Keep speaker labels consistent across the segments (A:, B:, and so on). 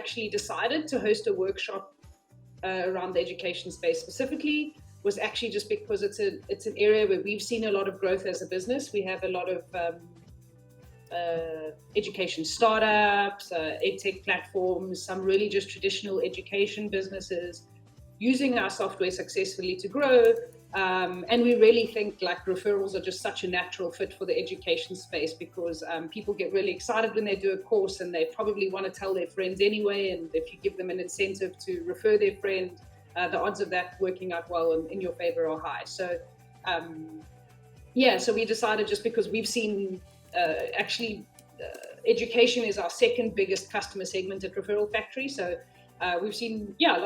A: actually decided to host a workshop around the education space specifically was actually just because it's an area where we've seen a lot of growth as a business. We have a lot of education startups, EdTech platforms, some really just traditional education businesses using our software successfully to grow. And we really think like referrals are just such a natural fit for the education space because people get really excited when they do a course and they probably want to tell their friends anyway. And if you give them an incentive to refer their friend, the odds of that working out well in your favor are high. So, so we decided just because we've seen education is our second biggest customer segment at Referral Factory. So we've seen, a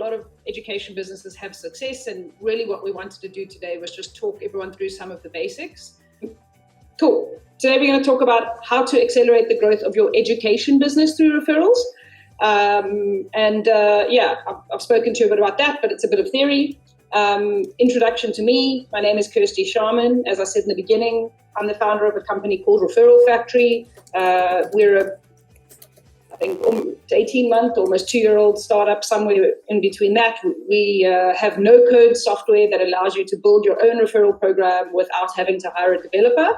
A: lot of education businesses have success, and really what we wanted to do today was just talk everyone through some of the basics. Cool. Today we're going to talk about how to accelerate the growth of your education business through referrals. I've spoken to you a bit about that, but it's a bit of theory. Introduction to me. My name is Kirsty Sharman. As I said in the beginning, I'm the founder of a company called Referral Factory. We're I think 18-month, almost 2-year-old startup, somewhere in between that. We have no-code software that allows you to build your own referral program without having to hire a developer.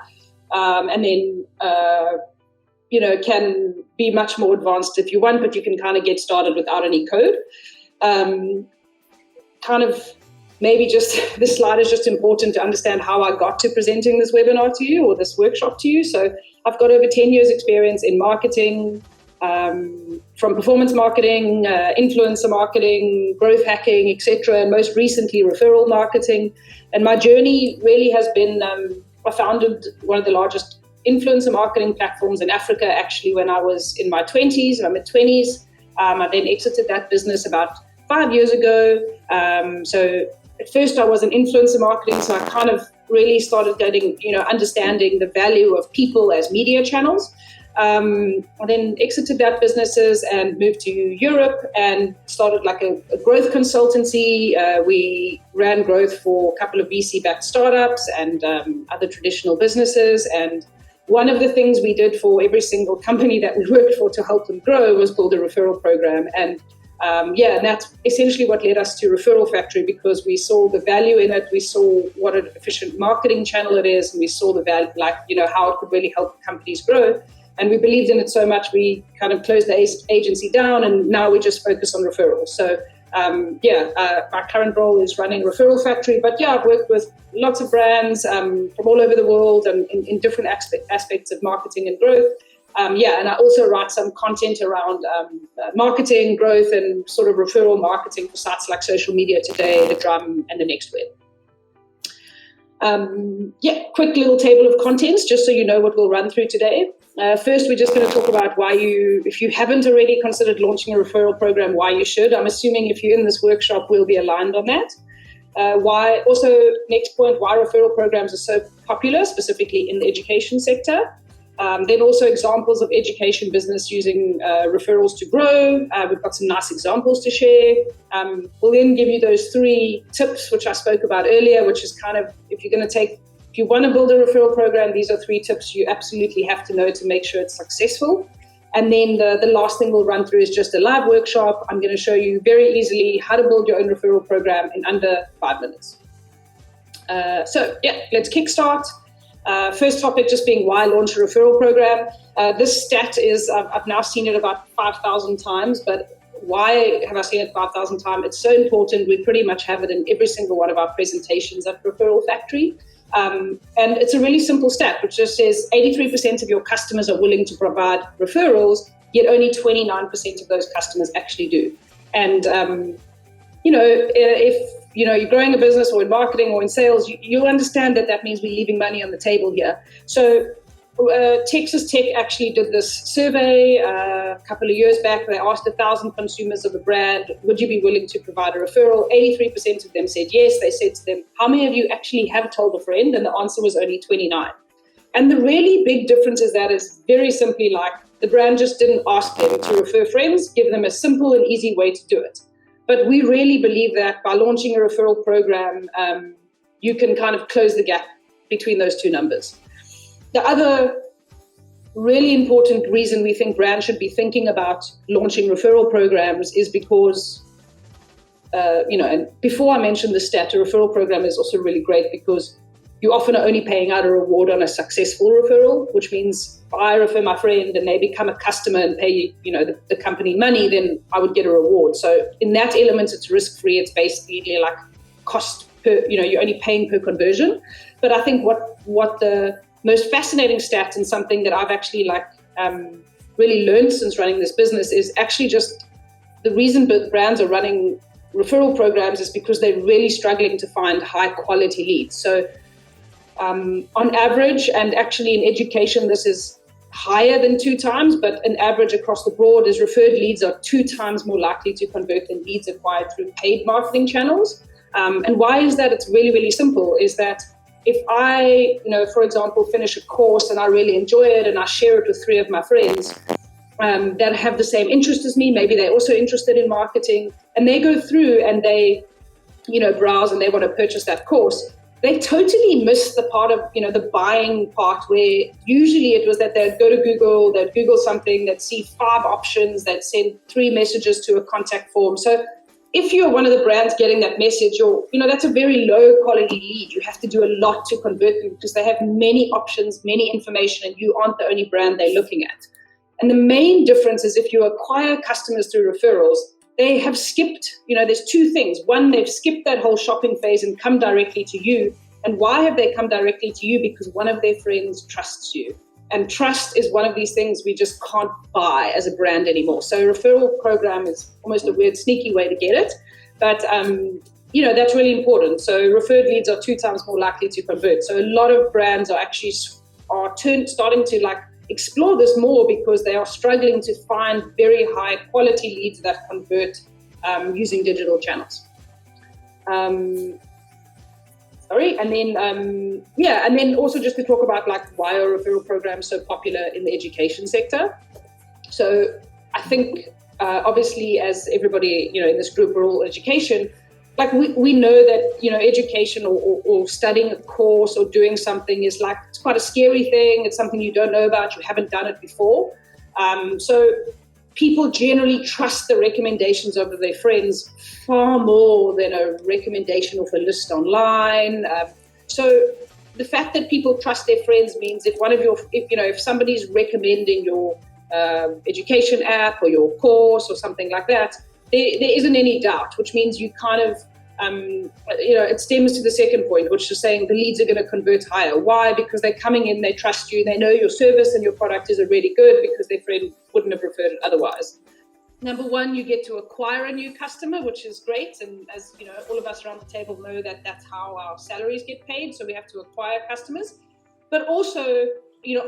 A: Can be much more advanced if you want, but you can kind of get started without any code. Maybe just this slide is just important to understand how I got to presenting this webinar to you or this workshop to you. So I've got over 10 years experience in marketing, from performance marketing, influencer marketing, growth hacking, etc., and most recently referral marketing. And my journey really has been, I founded one of the largest influencer marketing platforms in Africa actually when I was in my mid-20s. I then exited that business about 5 years ago. So at first I was in influencer marketing, so I kind of really started getting, understanding the value of people as media channels. I then exited that businesses and moved to Europe and started like a growth consultancy. We ran growth for a couple of VC-backed startups and other traditional businesses. And one of the things we did for every single company that we worked for to help them grow was build a referral program. And that's essentially what led us to Referral Factory, because we saw the value in it. We saw what an efficient marketing channel it is, and we saw the value, how it could really help companies grow. And we believed in it so much, we kind of closed the agency down, and now we just focus on referrals. So, my current role is running Referral Factory. But I've worked with lots of brands from all over the world and in different aspects of marketing and growth. And I also write some content around marketing, growth, and sort of referral marketing for sites like Social Media Today, The Drum, and The Next Web. Quick little table of contents, just so you know what we'll run through today. First, we're just going to talk about why if you haven't already considered launching a referral program, why you should. I'm assuming if you're in this workshop, we'll be aligned on that. Next point, why referral programs are so popular, specifically in the education sector. Then also examples of education business using referrals to grow. We've got some nice examples to share. We'll then give you those 3 tips, which I spoke about earlier, which is kind of, if you want to build a referral program, these are 3 tips you absolutely have to know to make sure it's successful. And then the last thing we'll run through is just a live workshop. I'm going to show you very easily how to build your own referral program in under 5 minutes. Let's kickstart. First topic just being why launch a referral program. This stat is, I've now seen it about 5,000 times, but why have I seen it 5,000 times? It's so important. We pretty much have it in every single one of our presentations at Referral Factory. And it's a really simple stat, which just says 83% of your customers are willing to provide referrals, yet only 29% of those customers actually do. And, if you're growing a business or in marketing or in sales, you'll understand that means we're leaving money on the table here. So Texas Tech actually did this survey a couple of years back. They asked 1,000 consumers of a brand, would you be willing to provide a referral? 83% of them said yes. They said to them, how many of you actually have told a friend? And the answer was only 29. And the really big difference is that is very simply like the brand just didn't ask them to refer friends, give them a simple and easy way to do it. But we really believe that by launching a referral program, you can kind of close the gap between those 2 numbers. The other really important reason we think brands should be thinking about launching referral programs is because, and before I mentioned the stat, a referral program is also really great because you often are only paying out a reward on a successful referral, which means if I refer my friend and they become a customer and pay, the company money, then I would get a reward. So in that element, it's risk-free. It's basically like cost per, you're only paying per conversion. But I think what the most fascinating stat and something that I've actually really learned since running this business is actually just the reason brands are running referral programs is because they're really struggling to find high quality leads. So on average, and actually in education, this is higher than 2 times, but an average across the board is referred leads are 2 times more likely to convert than leads acquired through paid marketing channels. And why is that? It's really, really simple, is that if I, for example, finish a course and I really enjoy it and I share it with 3 of my friends that have the same interest as me, maybe they're also interested in marketing, and they go through and they, browse and they want to purchase that course, they totally miss the part of, the buying part where usually it was that they'd go to Google, they'd Google something, they'd see 5 options, they'd send 3 messages to a contact form. So if you're one of the brands getting that message, that's a very low quality lead. You have to do a lot to convert them because they have many options, many information, and you aren't the only brand they're looking at. And the main difference is if you acquire customers through referrals, they have skipped, there's 2 things. One, they've skipped that whole shopping phase and come directly to you. And why have they come directly to you? Because one of their friends trusts you. And trust is one of these things we just can't buy as a brand anymore. So a referral program is almost a weird, sneaky way to get it. But, that's really important. So referred leads are 2 times more likely to convert. So a lot of brands are actually starting to explore this more because they are struggling to find very high quality leads that convert using digital channels. And then also just to talk about why are referral programs so popular in the education sector. So I think obviously as everybody, in this group, we're all education. We know that, education or studying a course or doing something is it's quite a scary thing. It's something you don't know about. You haven't done it before. So people generally trust the recommendations of their friends far more than a recommendation of a list online. So the fact that people trust their friends means if somebody's recommending your education app or your course or something like that, there isn't any doubt, which means you kind of, it stems to the second point, which is saying the leads are going to convert higher. Why? Because they're coming in, they trust you, they know your service and your product is already good because their friend wouldn't have referred it otherwise. Number 1, you get to acquire a new customer, which is great. And as all of us around the table know that that's how our salaries get paid. So we have to acquire customers. But also,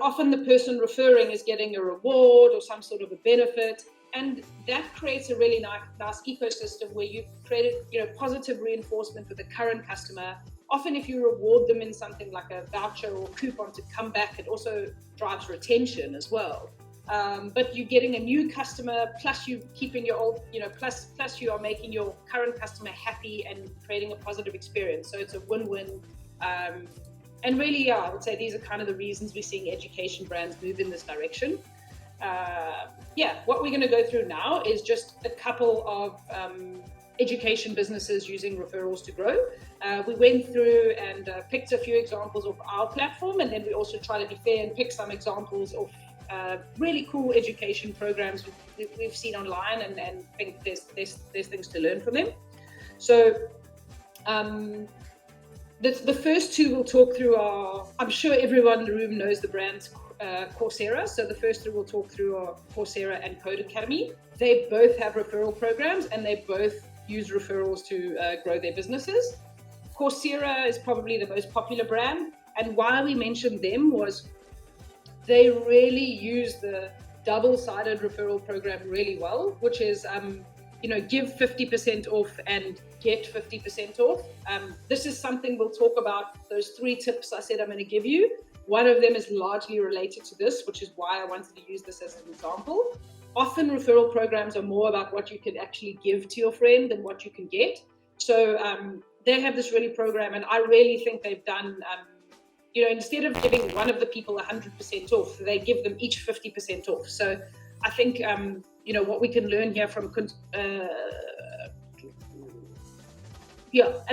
A: often the person referring is getting a reward or some sort of a benefit. And that creates a really nice ecosystem where you've created, positive reinforcement with the current customer. Often if you reward them in something like a voucher or coupon to come back, it also drives retention as well. But you're getting a new customer, plus you keeping your old, plus you are making your current customer happy and creating a positive experience. So it's a win-win. And really, I would say these are kind of the reasons we're seeing education brands move in this direction. What we're going to go through now is just a couple of education businesses using referrals to grow. We went through and picked a few examples of our platform, and then we also try to be fair and pick some examples of really cool education programs we've seen online and think there's things to learn from them. So the first 2 we'll talk through are, I'm sure everyone in the room knows the brands Coursera. So the first 2 we'll talk through are Coursera and Code Academy. They both have referral programs and they both use referrals to grow their businesses. Coursera is probably the most popular brand. And why we mentioned them was they really use the double-sided referral program really well, which is, give 50% off and get 50% off. This is something we'll talk about, those 3 tips I said I'm going to give you. One of them is largely related to this, which is why I wanted to use this as an example. Often referral programs are more about what you can actually give to your friend than what you can get. So they have this really program, and I really think they've done instead of giving one of the people 100% off, they give them each 50% off. So I think, what we can learn here from, and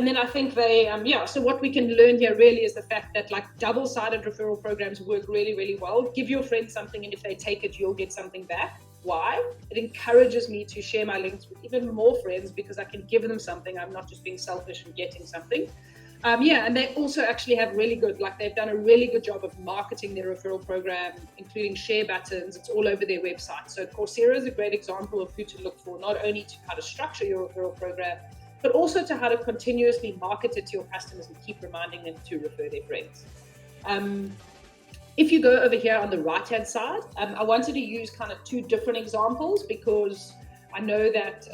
A: then I think so what we can learn here really is the fact that like double-sided referral programs work really, really well. Give your friends something, and if they take it, you'll get something back. Why? It encourages me to share my links with even more friends because I can give them something. I'm not just being selfish and getting something. And they also actually have really good, like they've done a really good job of marketing their referral program, including share buttons. It's all over their website. So Coursera is a great example of who to look for, not only to how to structure your referral program, but also to how to continuously market it to your customers and keep reminding them to refer their friends. If you go over here on the right-hand side, I wanted to use kind of two different examples because I know that,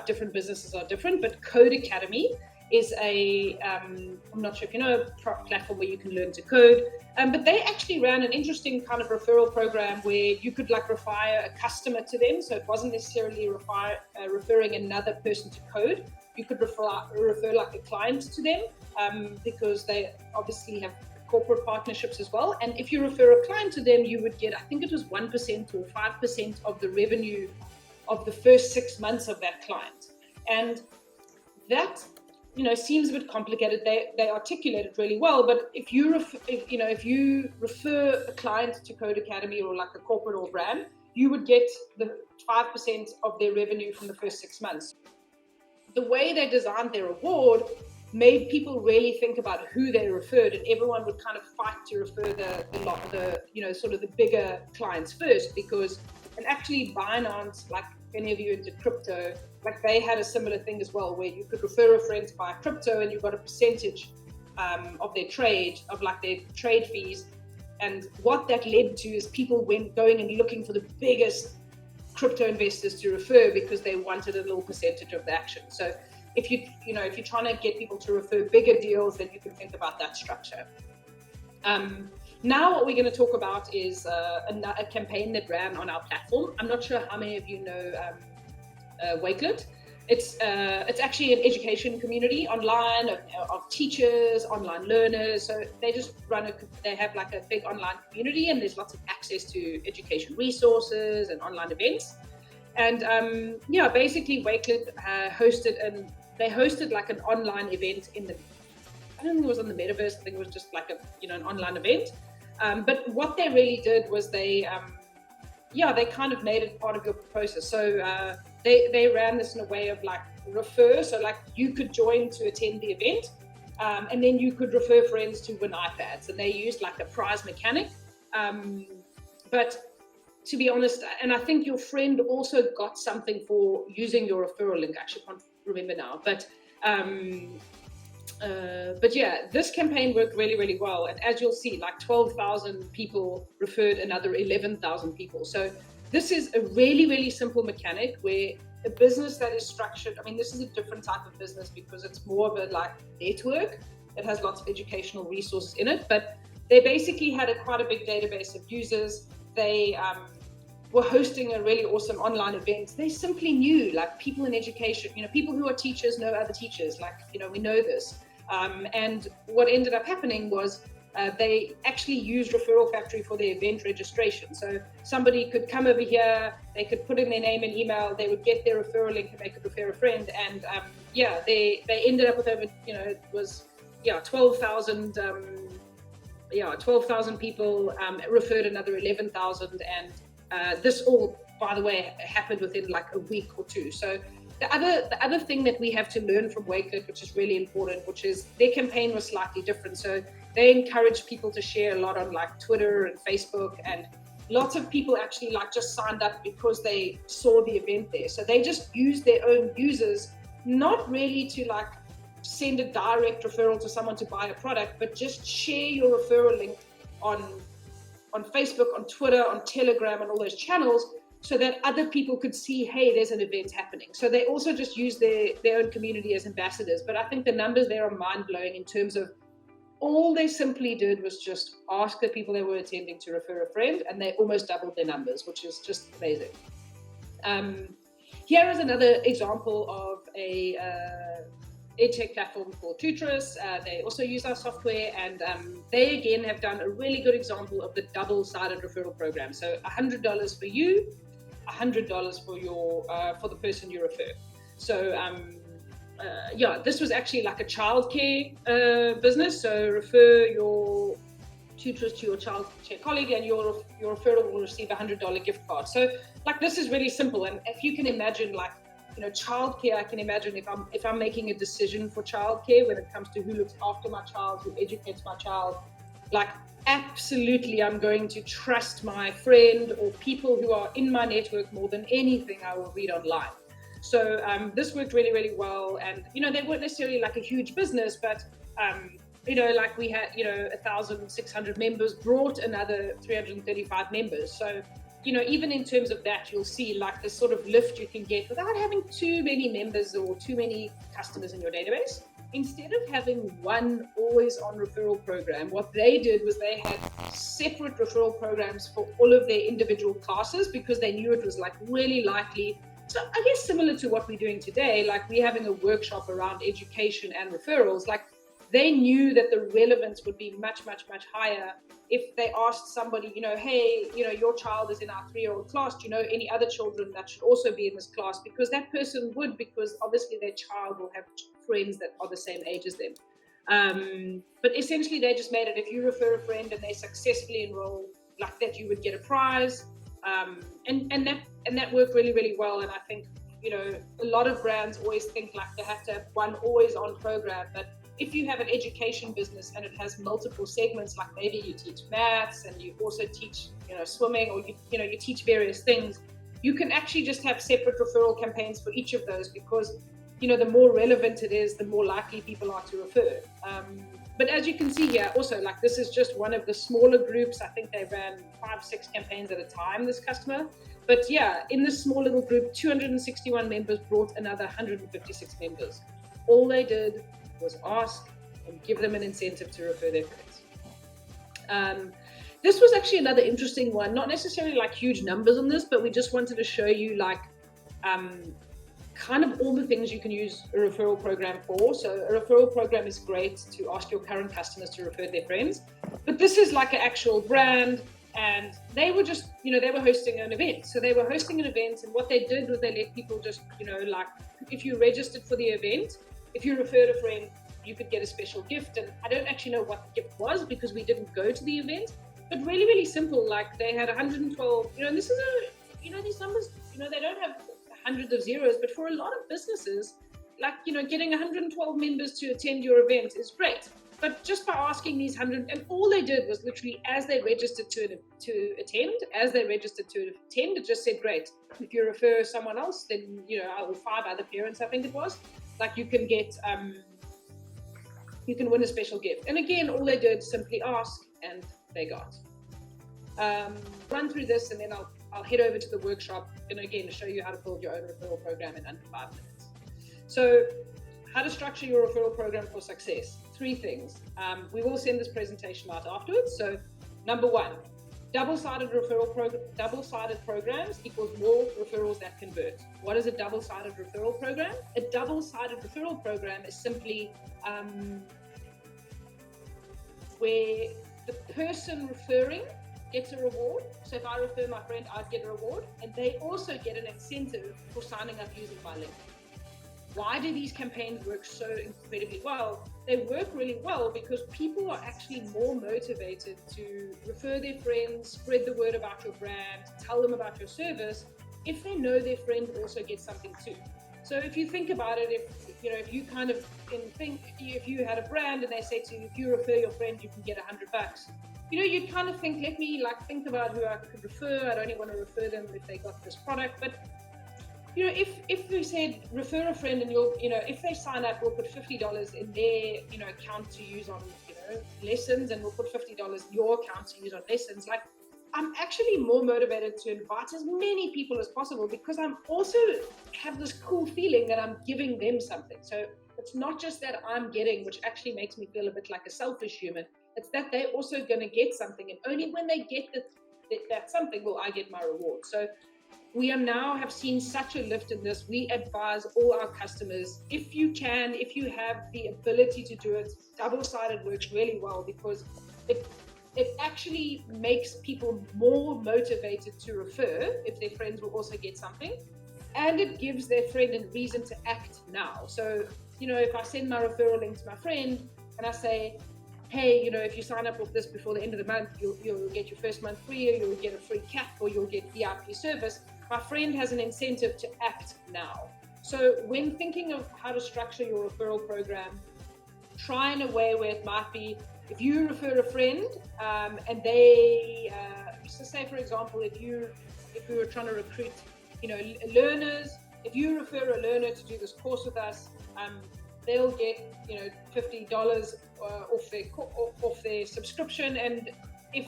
A: different businesses are different, but Code Academy is I'm not sure if you know, a platform where you can learn to code, but they actually ran an interesting kind of referral program where you could like refer a customer to them. So it wasn't necessarily referring another person to code. You could refer like a client to them because they obviously have corporate partnerships as well. And if you refer a client to them, you would get, I think it was 1% or 5% of the revenue of the first 6 months of that client. And that, seems a bit complicated. They articulate it really well, but if you refer a client to Code Academy or like a corporate or brand, you would get the 5% of their revenue from the first 6 months. The way they designed their reward made people really think about who they referred, and everyone would kind of fight to refer the bigger clients first, because, and actually Binance, like if any of you into crypto, like they had a similar thing as well, where you could refer a friend to buy crypto and you got a percentage of their trade, of like their trade fees. And what that led to is people going and looking for the biggest crypto investors to refer because they wanted a little percentage of the action. So if you're trying to get people to refer bigger deals, then you can think about that structure. Now what we're going to talk about is a campaign that ran on our platform. I'm not sure how many of you know Wakelet. It's actually an education community online of teachers, online learners. So they just they have like a big online community, and there's lots of access to education resources and online events. And basically Wakelet hosted like an online event I don't think it was on the metaverse. I think it was just like an online event. But what they really did was they kind of made it part of your process. So they ran this in a way of like refer. So like you could join to attend the event, and then you could refer friends to win iPads. And they used like a prize mechanic. But to be honest, and I think your friend also got something for using your referral link. I actually can't remember now. But yeah, this campaign worked really, really well. And as you'll see, like 12,000 people referred another 11,000 people. So this is a really, really simple mechanic where a business that is structured, this is a different type of business because it's more of a like network that has lots of educational resources in it. But they basically had quite a big database of users. They were hosting a really awesome online event. They simply knew, like people in education, people who are teachers know other teachers, we know this. And what ended up happening was they actually used Referral Factory for their event registration. So somebody could come over here, they could put in their name and email, they would get their referral link and they could refer a friend. And they ended up with over, it was 12,000 12,000 people referred another 11,000, and this all, by the way, happened within like a week or two. So the other thing that we have to learn from Wakelet, which is really important, which is their campaign was slightly different. So they encouraged people to share a lot on like Twitter and Facebook, and lots of people actually like just signed up because they saw the event there. So they just used their own users, not really to like send a direct referral to someone to buy a product, but just share your referral link on Facebook, on Twitter, on Telegram, and all those channels, so that other people could see, hey, there's an event happening. So they also just use their own community as ambassadors. But I think the numbers there are mind-blowing in terms of all they simply did was just ask the people they were attending to refer a friend, and they almost doubled their numbers, which is just amazing. Here is another example of EdTech platform called Tutoring. They also use our software, and they again have done a really good example of the double-sided referral program. So $100 for you, $100 for your for the person you refer. So this was actually like a childcare business. So refer your tutors to your childcare colleague, and your referral will receive a $100 gift card. So like, this is really simple. And if you can imagine, like, childcare, I can imagine if I'm making a decision for childcare when it comes to who looks after my child, who educates my child, like, absolutely I'm going to trust my friend or people who are in my network more than anything I will read online. So this worked really, really well. And, they weren't necessarily like a huge business, but, like we had, 1,600 members, brought another 335 members. So, even in terms of that, you'll see like the sort of lift you can get without having too many members or too many customers in your database. Instead of having one always on referral program, what they did was they had separate referral programs for all of their individual classes, because they knew it was like really likely. So I guess similar to what we're doing today, like we're having a workshop around education and referrals, like they knew that the relevance would be much, much, much higher if they asked somebody, hey, your child is in our 3-year-old class. Do you know any other children that should also be in this class? Because that person would, because obviously their child will have friends that are the same age as them. But essentially they just made it, if you refer a friend and they successfully enroll like that, you would get a prize. And that worked really, really well. And I think, a lot of brands always think like they have to have one always on program, but if you have an education business and it has multiple segments, like maybe you teach maths and you also teach, swimming, or you teach various things, you can actually just have separate referral campaigns for each of those, because, the more relevant it is, the more likely people are to refer. But as you can see here, also, like, this is just one of the smaller groups. I think they ran 5-6 campaigns at a time, this customer. But yeah, in this small little group, 261 members brought another 156 members. All they did was ask and give them an incentive to refer their friends. This was actually another interesting one, not necessarily like huge numbers on this, but we just wanted to show you like kind of all the things you can use a referral program for. So a referral program is great to ask your current customers to refer their friends, but this is like an actual brand, and they were just, they were hosting an event. So they were hosting an event, and what they did was they let people just, like, if you registered for the event, if you referred a friend, you could get a special gift. And I don't actually know what the gift was because we didn't go to the event, but really, really simple. Like they had 112, and this is these numbers, they don't have hundreds of zeros, but for a lot of businesses, like, getting 112 members to attend your event is great. But just by asking these 100, and all they did was literally, as they registered to attend, it just said, great. If you refer someone else, then, or 5 other parents, I think it was, like, you can get, you can win a special gift. And again, all they did, simply ask, and they got. Run through this, and then I'll head over to the workshop, and again, to show you how to build your own referral program in under 5 minutes. So, how to structure your referral program for success. 3 things. We will send this presentation out afterwards. So, number 1, double-sided programs equals more referrals that convert. What is a double-sided referral program? A double-sided referral program is simply where the person referring gets a reward. So if I refer my friend, I'd get a reward, and they also get an incentive for signing up using my link. Why do these campaigns work so incredibly well? They work really well because people are actually more motivated to refer their friends, spread the word about your brand, tell them about your service, if they know their friend also gets something too. So if you think about it, if you kind of think, if you had a brand and they say to you, if you refer your friend, you can get $100. You'd kind of think, let me think about who I could refer. I'd only want to refer them if they got this product. But if we said refer a friend and if they sign up, we'll put $50 in their, account to use on, lessons, and we'll put $50 in your account to use on lessons. Like, I'm actually more motivated to invite as many people as possible because I'm also have this cool feeling that I'm giving them something. So it's not just that I'm getting, which actually makes me feel a bit like a selfish human. It's that they're also going to get something, and only when they get that something will I get my reward. So we are now have seen such a lift in this. We advise all our customers, if you have the ability to do it, double-sided works really well, because it actually makes people more motivated to refer if their friends will also get something, and it gives their friend a reason to act now. So, if I send my referral link to my friend and I say, hey, if you sign up with this before the end of the month, you'll get your first month free, or you'll get a free cap, or you'll get VIP service. My friend has an incentive to act now. So when thinking of how to structure your referral program, try in a way where it might be, if you refer a friend and they, so say for example, if we were trying to recruit, learners, if you refer a learner to do this course with us, they'll get $50 off their subscription, and if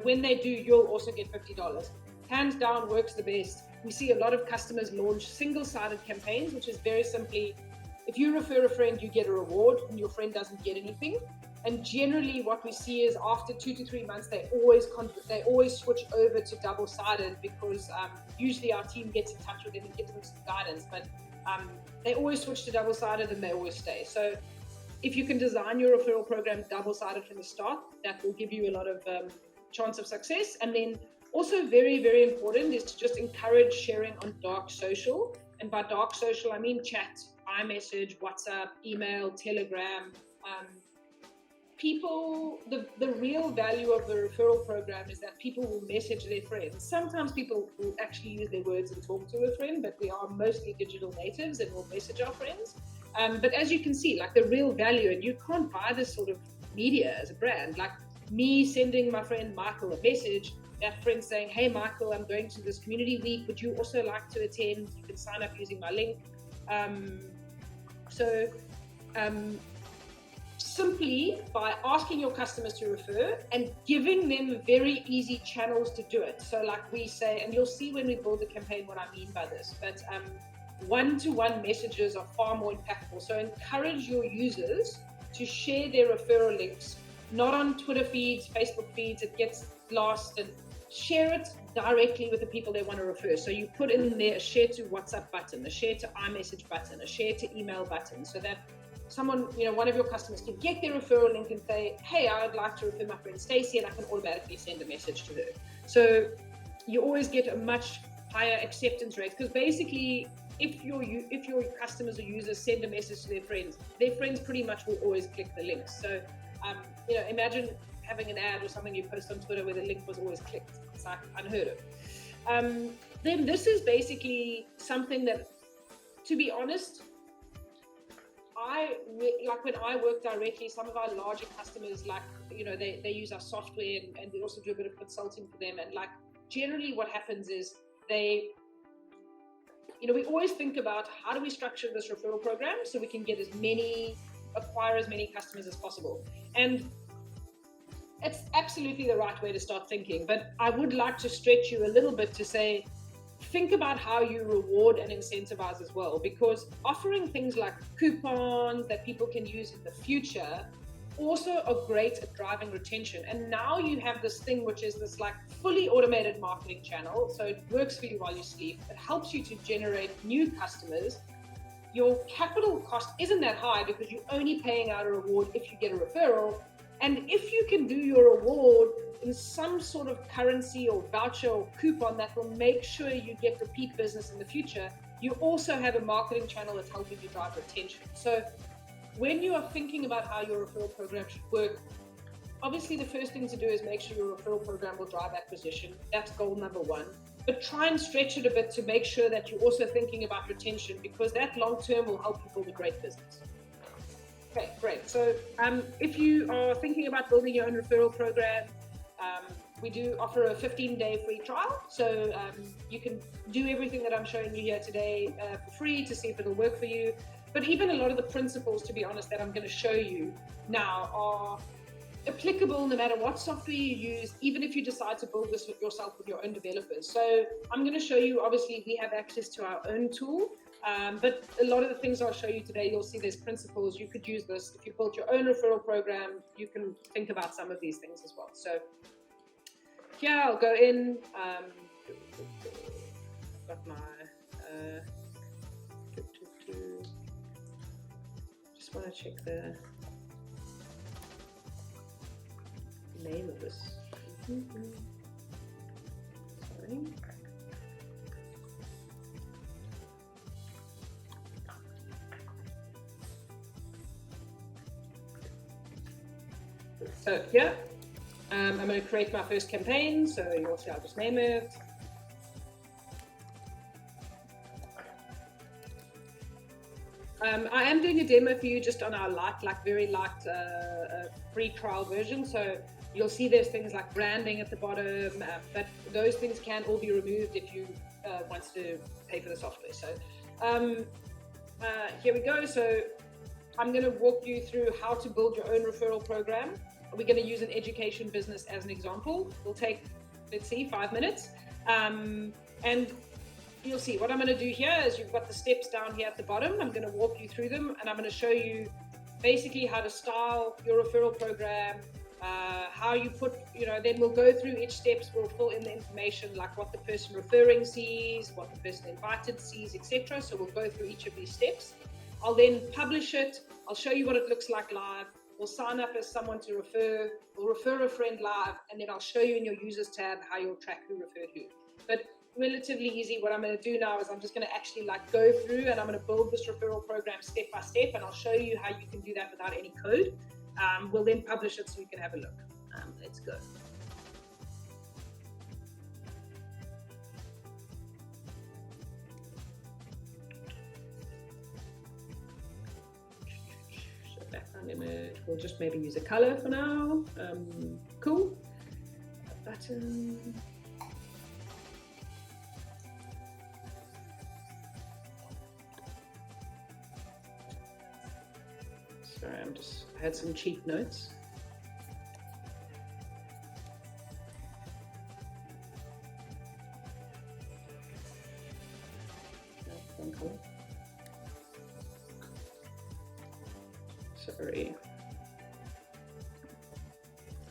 A: when they do, you'll also get $50. Hands down works the best. We see a lot of customers launch single-sided campaigns, which is very simply, if you refer a friend, you get a reward and your friend doesn't get anything. And generally what we see is after 2 to 3 months, they always switch over to double-sided, because usually our team gets in touch with them and gives them some guidance, but they always switch to double-sided and they always stay. So if you can design your referral program double-sided from the start, that will give you a lot of chance of success. And then also very, very important is to just encourage sharing on dark social. And by dark social, I mean chat, iMessage, WhatsApp, email, Telegram. The real value of the referral program is that people will message their friends. Sometimes people will actually use their words and talk to a friend, but we are mostly digital natives and will message our friends. But as you can see, like the real value, and you can't buy this sort of media as a brand, like me sending my friend Michael a message, that friend saying, hey Michael, I'm going to this community week, would you also like to attend? You can sign up using my link. Simply by asking your customers to refer and giving them very easy channels to do it. So like we say, and you'll see when we build the campaign what I mean by this, but one-to-one messages are far more impactful. So encourage your users to share their referral links, not on Twitter feeds, Facebook feeds, it gets lost, and share it directly with the people they want to refer. So you put in there a share to WhatsApp button, a share to iMessage button, a share to email button, so that someone, one of your customers can get their referral link and say, hey, I would like to refer my friend Stacey, and I can automatically send a message to her. So you always get a much higher acceptance rate, because basically if your customers or users send a message to their friends pretty much will always click the links. So imagine having an ad or something you post on Twitter where the link was always clicked. It's like unheard of. Then this is basically something that, to be honest, when I work directly, some of our larger customers, they use our software and we also do a bit of consulting for them. And generally what happens is we always think about how do we structure this referral program so we can acquire as many customers as possible. And it's absolutely the right way to start thinking. But I would like to stretch you a little bit to say, think about how you reward and incentivize as well, because offering things like coupons that people can use in the future also are great at driving retention. And now you have this thing which is this fully automated marketing channel, so it works for you while you sleep. It helps you to generate new customers. Your capital cost isn't that high because you're only paying out a reward if you get a referral. And if you can do your reward in some sort of currency or voucher or coupon that will make sure you get repeat business in the future, you also have a marketing channel that's helping you drive retention. So when you are thinking about how your referral program should work, obviously the first thing to do is make sure your referral program will drive acquisition. That's goal number one. But try and stretch it a bit to make sure that you're also thinking about retention, because that long term will help you build a great business. Okay, great. So if you are thinking about building your own referral program, we do offer a 15-day free trial. So you can do everything that I'm showing you here today for free to see if it'll work for you. But even a lot of the principles, to be honest, that I'm going to show you now are applicable no matter what software you use, even if you decide to build this yourself with your own developers. So I'm going to show you, obviously, we have access to our own tool. But a lot of the things I'll show you today, you'll see there's principles. You could use this. If you build your own referral program, you can think about some of these things as well. So here I'll go in. got my, just want to check the name of this. Sorry. So here, I'm going to create my first campaign. So you'll see I'll just name it. I am doing a demo for you just on our very light free trial version. So you'll see there's things like branding at the bottom, but those things can all be removed if you want to pay for the software. So here we go. So I'm going to walk you through how to build your own referral program. We're going to use an education business as an example. We'll take, let's see, 5 minutes. And you'll see what I'm going to do here is you've got the steps down here at the bottom. I'm going to walk you through them, and I'm going to show you basically how to style your referral program, how you put, then we'll go through each steps. We'll fill in the information like what the person referring sees, what the person invited sees, etc. So we'll go through each of these steps. I'll then publish it. I'll show you what it looks like live. We'll sign up as someone to refer. We'll refer a friend live, and then I'll show you in your users tab how you'll track who referred who. But relatively easy. What I'm going to do now is I'm just going to actually go through, and I'm going to build this referral program step by step, and I'll show you how you can do that without any code. We'll then publish it so you can have a look. Let's go. So background image, we'll just maybe use a color for now. Cool. Button. Sorry, I had some cheap notes. One color. Sorry.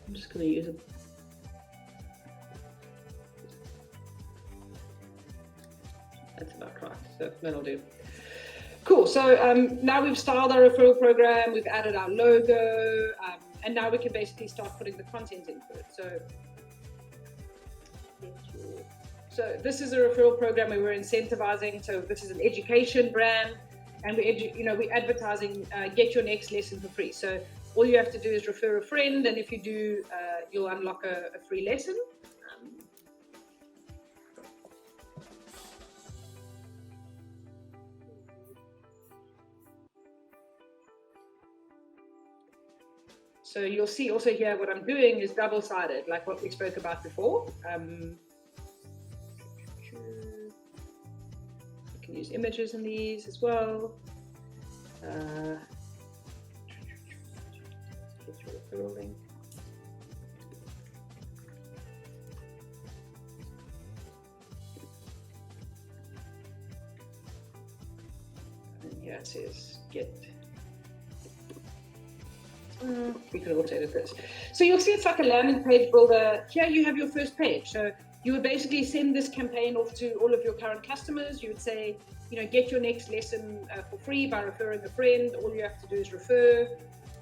A: I'm just going to use it. That's about right. So that'll do. Cool. So now we've styled our referral program, we've added our logo, and now we can basically start putting the content in for it. So this is a referral program where we're incentivizing. So this is an education brand, and we're advertising get your next lesson for free. So all you have to do is refer a friend, and if you do, you'll unlock a free lesson. So you'll see also here what I'm doing is double-sided, like what we spoke about before. You can use images in these as well. Get your referral link. And here it says get. We can also edit this. So you'll see it's like a landing page builder. Here you have your first page. So you would basically send this campaign off to all of your current customers. You would say, get your next lesson for free by referring a friend. All you have to do is refer.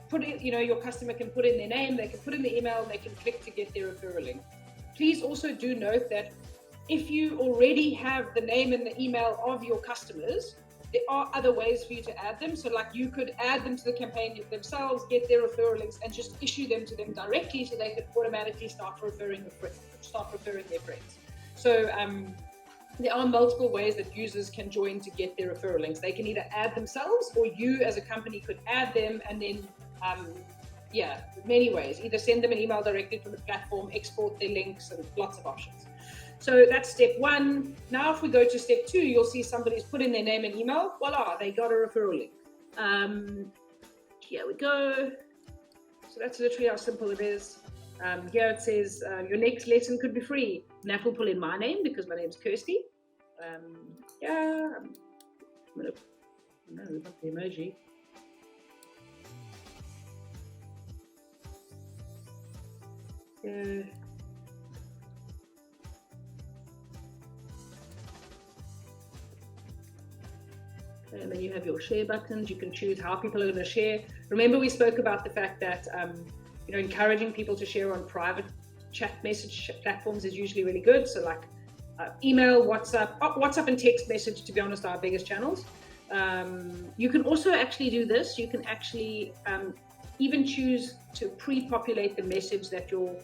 A: Put in, your customer can put in their name, they can put in the email, they can click to get their referral link. Please also do note that if you already have the name and the email of your customers, there are other ways for you to add them. So you could add them to the campaign themselves, get their referral links, and just issue them to them directly so they could automatically start referring their friends. So there are multiple ways that users can join to get their referral links. They can either add themselves, or you as a company could add them, and then many ways. Either send them an email directly from the platform, export their links, and lots of options. So that's step one. Now, if we go to step two, you'll see somebody's put in their name and email. Voila, they got a referral link. Here we go. So that's literally how simple it is. Here it says your next lesson could be free. And that will pull in my name because my name is Kirsty. I'm going to, no, not the emoji. And then you have your share buttons. You can choose how people are going to share. Remember, we spoke about the fact that encouraging people to share on private chat message platforms is usually really good. So like email, WhatsApp and text message, to be honest, are our biggest channels. You can also actually do this. You can actually even choose to pre-populate the message that your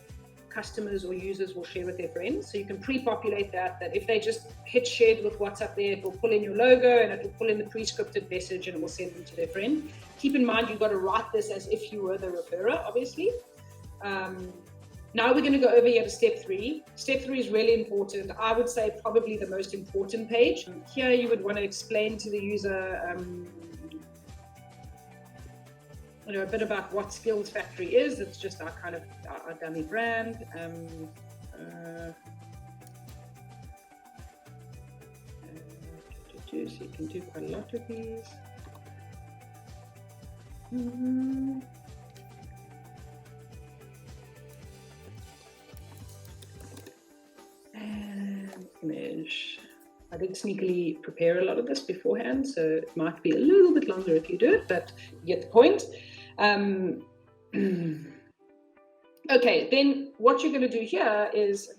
A: customers or users will share with their friends. So you can pre-populate that if they just hit shared with WhatsApp there, it will pull in your logo and it will pull in the pre-scripted message and it will send them to their friend. Keep in mind, you've got to write this as if you were the referrer, obviously. Now we're going to go over here to step 3. Step 3 is really important. I would say probably the most important page. Here you would want to explain to the user a bit about what Skills Factory is. It's just our kind of our dummy brand. So you can do quite a lot with these. And image. I did sneakily prepare a lot of this beforehand, so it might be a little bit longer if you do it, but you get the point. Okay, then what you're going to do here is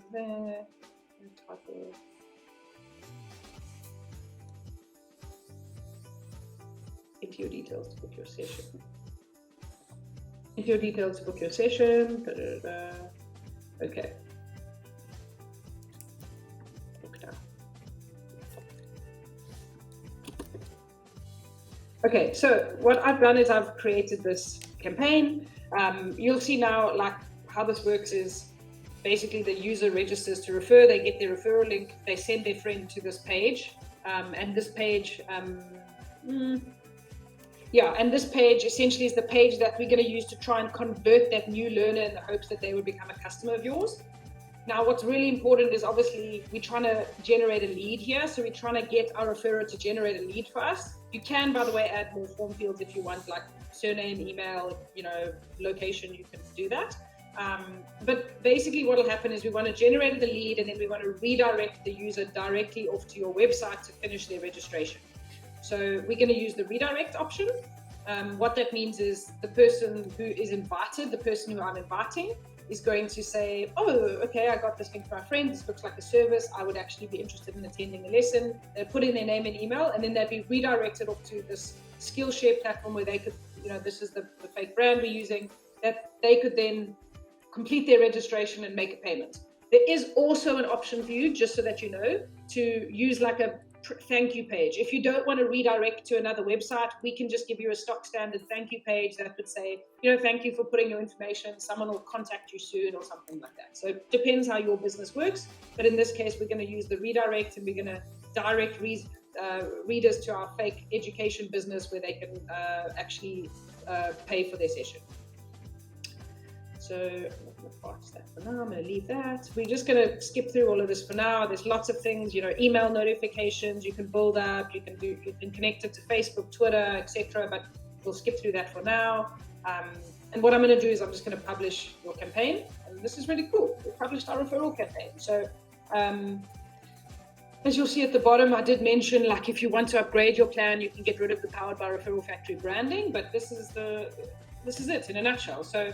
A: into your details to book your session. Into your details to book your session. Okay. Book now. Okay, so what I've done is I've created this campaign. You'll see now, like, how this works is basically the user registers to refer, they get their referral link, they send their friend to this page, and this page, and this page essentially is the page that we're going to use to try and convert that new learner in the hopes that they will become a customer of yours. Now, what's really important is obviously we're trying to generate a lead here. So we're trying to get our referrer to generate a lead for us. You can, by the way, add more form fields if you want, like surname, email, location, you can do that. But basically what will happen is we want to generate the lead and then we want to redirect the user directly off to your website to finish their registration. So we're going to use the redirect option. What that means is the person who is invited, the person who I'm inviting, is going to say, oh, okay, I got this link from my friend. This looks like a service. I would actually be interested in attending a lesson. They put in their name and email, and then they'd be redirected off to this Skillshare platform where they could, this is the fake brand we're using, that they could then complete their registration and make a payment. There is also an option for you, just so that you know, to use like a thank you page. If you don't want to redirect to another website, we can just give you a stock standard thank you page that would say, thank you for putting your information. Someone will contact you soon or something like that. So it depends how your business works. But in this case, we're going to use the redirect and we're going to direct readers to our fake education business where they can actually pay for their session. So I'm going to pass that for now. I'm going to leave that. We're just going to skip through all of this for now. There's lots of things, email notifications you can build up. You can connect it to Facebook, Twitter, etc. But we'll skip through that for now. And what I'm going to do is I'm just going to publish your campaign. And this is really cool. We published our referral campaign. So as you'll see at the bottom, I did mention, like, if you want to upgrade your plan, you can get rid of the Powered by Referral Factory branding. But this is it in a nutshell. So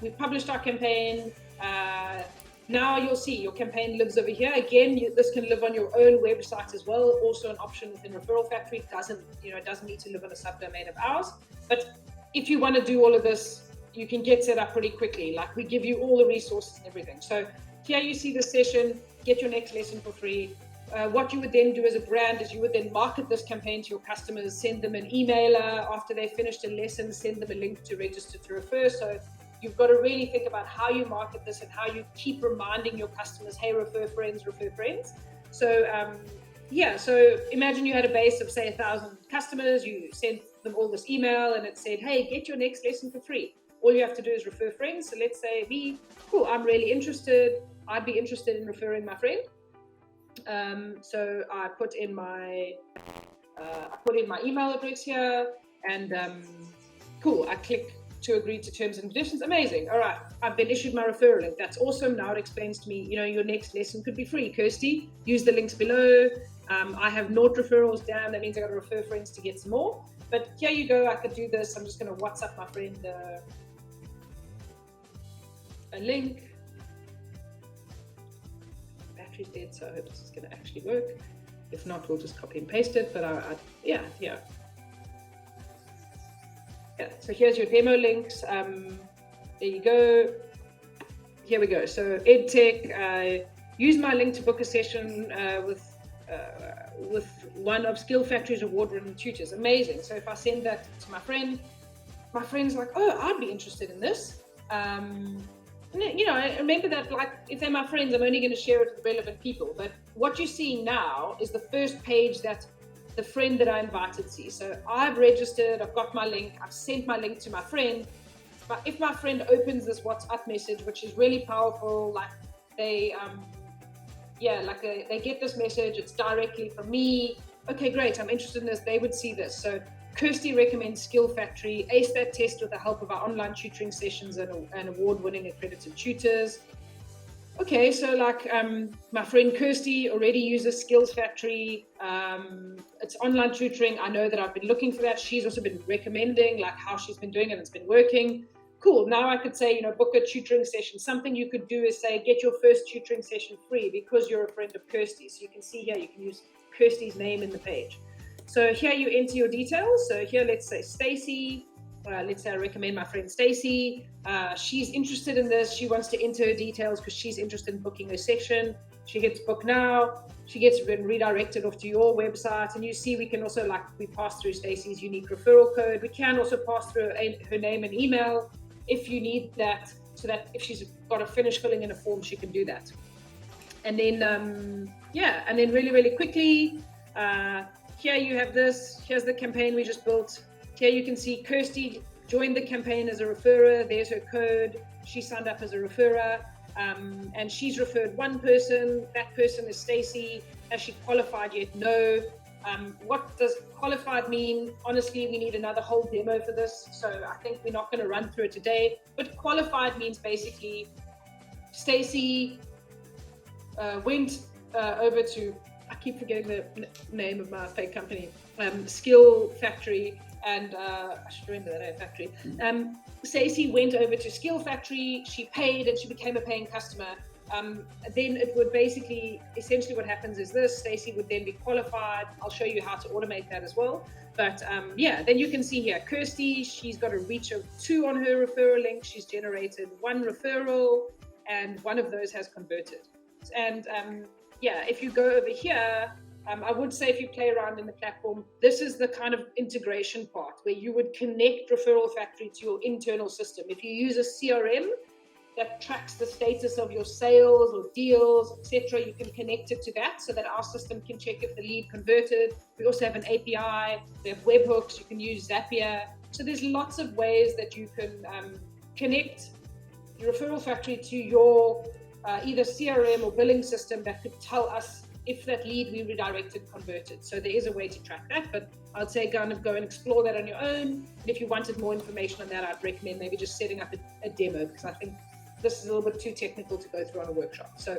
A: we've published our campaign. Now you'll see your campaign lives over here. Again, this can live on your own website as well. Also an option within Referral Factory. It doesn't need to live on a subdomain of ours. But if you want to do all of this, you can get set up pretty quickly. Like, we give you all the resources and everything. So here you see the session, get your next lesson for free. What you would then do as a brand is you would then market this campaign to your customers, send them an emailer after they finished a lesson, send them a link to register to refer. So you've got to really think about how you market this and how you keep reminding your customers, hey, refer friends, refer friends. So so imagine you had a base of, say, 1,000 customers, you sent them all this email and it said, hey, get your next lesson for free. All you have to do is refer friends. So let's say me, cool, I'm really interested. I'd be interested in referring my friend. So I put in my email address here, and cool, I click to agree to terms and conditions. Amazing. All right, I've been issued my referral link. That's awesome. Now it explains to me, your next lesson could be free. Kirsty, use the links below. I have naught referrals down. That means I got to refer friends to get some more. But here you go. I could do this. I'm just going to WhatsApp my friend a link. Battery's dead, so I hope this is going to actually work. If not, we'll just copy and paste it. But yeah. So here's your demo links. There you go. Here we go. So EdTech. Use my link to book a session with one of Skill Factory's award-winning tutors. Amazing. So if I send that to my friend's like, oh, I'd be interested in this. You know, I remember that, like, if they're my friends, I'm only going to share it with relevant people. But what you're seeing now is the first page that the friend that I invited sees. So I've registered, I've got my link, I've sent my link to my friend. But if my friend opens this WhatsApp message, which is really powerful, like they get this message, it's directly from me. Okay, great, I'm interested in this. They would see this. So Kirsty recommends Skill Factory, ace that test with the help of our online tutoring sessions and award-winning accredited tutors. Okay, so like my friend Kirsty already uses Skills Factory. It's online tutoring. I know that I've been looking for that. She's also been recommending like how she's been doing it. It's been working. Cool. Now I could say, you know, book a tutoring session. Something you could do is say, get your first tutoring session free because you're a friend of Kirsty. So you can see here, you can use Kirsty's name in the page. So here you enter your details. So here, let's say Stacy. Let's say I recommend my friend Stacy. She's interested in this. She wants to enter her details because she's interested in booking her session. She hits book now. She gets redirected off to your website. And you see we can also, like, we pass through Stacy's unique referral code. We can also pass through her name and email if you need that, so that if she's got to finish filling in a form, she can do that. And then, and then really, really quickly, here you have this. Here's the campaign we just built. Here you can see Kirsty joined the campaign as a referrer. There's her code. She signed up as a referrer, and she's referred one person. That person is Stacy. Has she qualified yet? No. What does qualified mean? Honestly, we need another whole demo for this, so I think we're not going to run through it today. But qualified means basically Stacy went over to, I keep forgetting the name of my fake company, Skill Factory. And I should remember that name, Factory. Stacey went over to Skill Factory, she paid, and she became a paying customer. Then it would basically, essentially what happens is this, Stacey would then be qualified. I'll show you how to automate that as well. But then you can see here, Kirsty, she's got a reach of 2 on her referral link. She's generated 1 referral, and 1 of those has converted. And if you go over here, I would say if you play around in the platform, this is the kind of integration part where you would connect Referral Factory to your internal system. If you use a CRM that tracks the status of your sales or deals, etc., you can connect it to that so that our system can check if the lead converted. We also have an API, we have webhooks, you can use Zapier. So there's lots of ways that you can connect your Referral Factory to your either CRM or billing system that could tell us if that lead we redirected converted. So there is a way to track that, but I'd say kind of go and explore that on your own. And if you wanted more information on that, I'd recommend maybe just setting up a demo, because I think this is a little bit too technical to go through on a workshop. So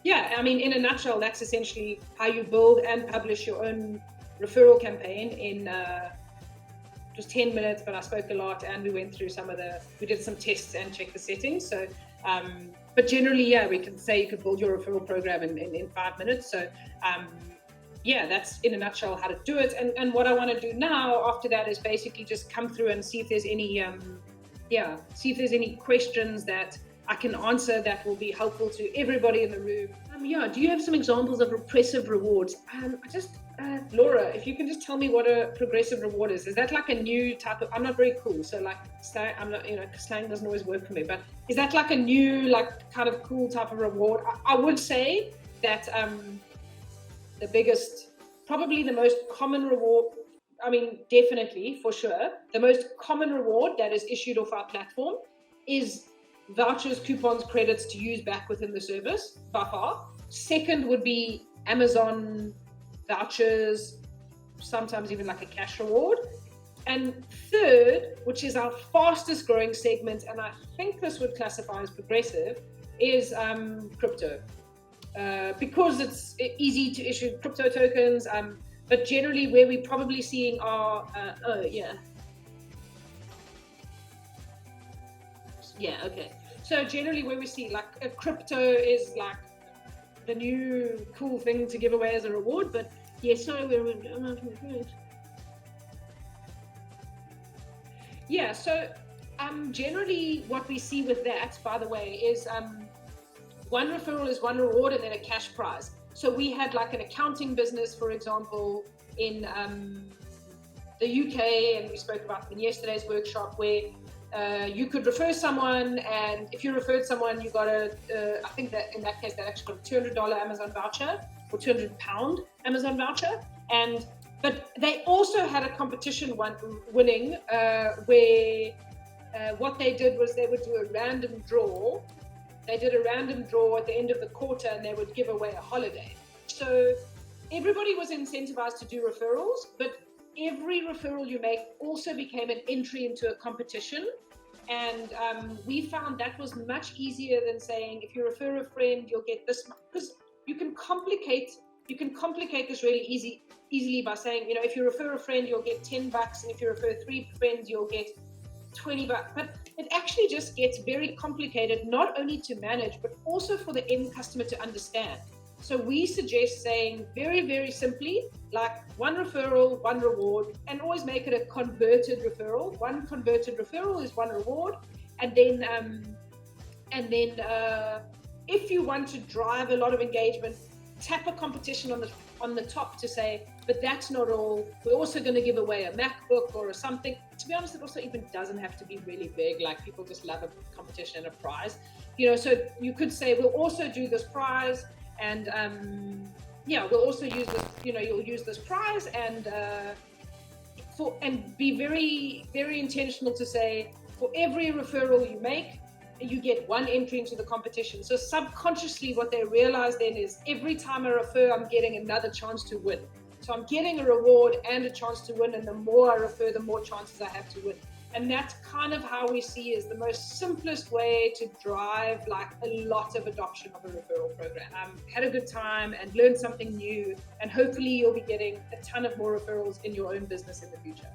A: yeah, I mean, in a nutshell, that's essentially how you build and publish your own referral campaign in just 10 minutes, but I spoke a lot and we went through we did some tests and checked the settings. So, but generally, yeah, we can say you could build your referral program in 5 minutes. So, that's in a nutshell how to do it. And what I want to do now after that is basically just come through and see if there's any questions that I can answer that will be helpful to everybody in the room. Do you have some examples of repressive rewards? Laura, if you can just tell me what a progressive reward is. Is that like a new type of, I'm not very cool, so like I'm not, slang doesn't always work for me, but is that like a new, like kind of cool type of reward? I would say that the biggest, probably the most common reward, definitely, for sure, the most common reward that is issued off our platform is vouchers, coupons, credits to use back within the service, by far. Second would be Amazon vouchers, sometimes even like a cash reward. And third, which is our fastest growing segment, and I think this would classify as progressive, is crypto. because it's easy to issue crypto tokens. But generally, where we're probably seeing are okay. So generally, where we see like a crypto is like the new cool thing to give away as a reward. But yes, so yeah. So generally, what we see with that, by the way, is one referral is one reward and then a cash prize. So we had like an accounting business, for example, in the UK, and we spoke about them in yesterday's workshop, where you could refer someone, and if you referred someone, you got I think that in that case, they actually got a $200 Amazon voucher or £200 Amazon voucher. But they also had a competition winning where what they did was they would do a random draw. They did a random draw at the end of the quarter, and they would give away a holiday. So everybody was incentivized to do referrals, but every referral you make also became an entry into a competition. And we found that was much easier than saying, if you refer a friend, you'll get this much. Because you can complicate this really easily by saying, if you refer a friend, you'll get $10, and if you refer 3 friends, you'll get $20. But it actually just gets very complicated, not only to manage, but also for the end customer to understand. So we suggest saying very, very simply, like one referral, one reward, and always make it a converted referral. One converted referral is one reward. And then if you want to drive a lot of engagement, tap a competition on the top to say, but that's not all. We're also going to give away a MacBook or something. To be honest, it also even doesn't have to be really big. Like, people just love a competition and a prize. So you could say, we'll also do this prize, and we'll also use this. You'll use this prize, and be very, very intentional to say, for every referral you make, you get one entry into the competition. So subconsciously, what they realize then is, every time I refer, I'm getting another chance to win. So I'm getting a reward and a chance to win, and the more I refer, the more chances I have to win. And that's kind of how we see is the most simplest way to drive like a lot of adoption of a referral program. Had a good time and learned something new, and hopefully you'll be getting a ton of more referrals in your own business in the future.